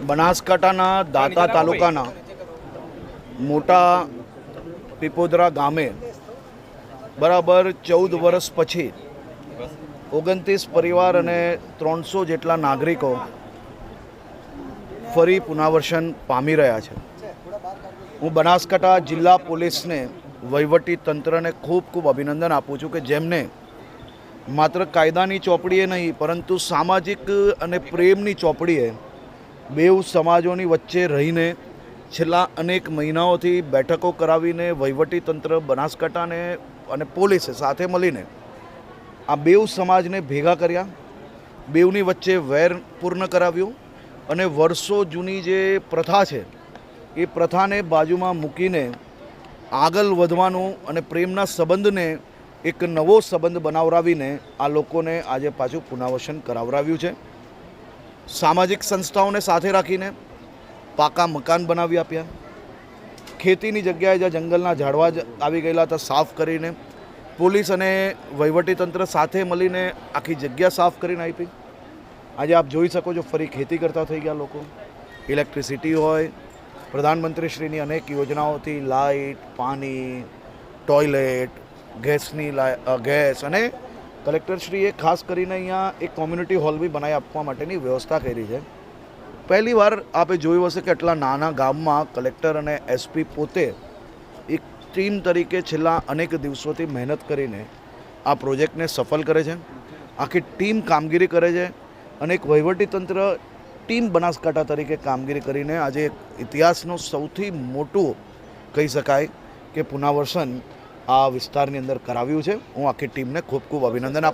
બનાસકાંઠાના દાંતા તાલુકાના મોટા પીપોદરા ગામે બરાબર 14 વર્ષ પછી 29 પરિવાર અને 300 જેટલા નાગરિકો ફરી પુનર્વસન પામી રહ્યા છે. હું બનાસકાંઠા જિલ્લા પોલીસને, વહીવટી તંત્રને ખૂબ ખૂબ અભિનંદન આપું છું કે જેમને માત્ર કાયદાની ચોપડીએ નહીં પરંતુ સામાજિક અને પ્રેમની ચોપડીએ બેઉ સમાજોની વચ્ચે રહીને છેલ્લા અનેક મહિનાઓથી બેઠકો કરાવીને વહીવટી તંત્ર બનાસકાંઠાને અને પોલીસે સાથે મળીને આ બેઉ સમાજને ભેગા કર્યા, બેઉની વચ્ચે વેર પૂર્ણ કરાવ્યું અને વર્ષો જૂની જે પ્રથા છે એ પ્રથાને બાજુમાં મૂકીને આગળ વધવાનું અને પ્રેમના સંબંધને એક નવો સંબંધ બનાવરાવીને આ લોકોને આજે પાછું પુનર્વસન કરાવરાવ્યું છે. સામાજિક સંસ્થાઓને સાથે રાખીને પાકા મકાન બનાવી આપ્યા. ખેતીની જગ્યાએ જ્યાં જંગલના ઝાડવા આવી ગયેલા હતા સાફ કરીને પોલીસ અને વહીવટીતંત્ર સાથે મળીને આખી જગ્યા સાફ કરીને આપી. આજે આપ જોઈ શકો છો ફરી ખેતી કરતા થઈ ગયા લોકો. ઇલેક્ટ્રિસિટી હોય, પ્રધાનમંત્રીશ્રીની અનેક યોજનાઓથી લાઇટ, પાણી, ટોયલેટ, ગેસ અને કલેક્ટરશ્રીએ ખાસ કરીને અહીંયા એક કોમ્યુનિટી હોલ બી બનાવી આપવા માટેની વ્યવસ્થા કરી છે. પહેલી વાર આપે જોયું હશે કે આટલા નાના ગામમાં કલેક્ટર અને એસપી પોતે એક ટીમ તરીકે છેલ્લા અનેક દિવસોથી મહેનત કરીને આ પ્રોજેક્ટને સફળ કરે છે. આખી ટીમ કામગીરી કરે છે અને એક વહીવટીતંત્ર ટીમ બનાસકાંઠા તરીકે કામગીરી કરીને આજે ઇતિહાસનું સૌથી મોટું કહી શકાય કે પુનર્વસન આ વિસ્તારની અંદર કરાવ્યું છે. હું આખી ટીમને ખૂબ ખૂબ અભિનંદન આપું.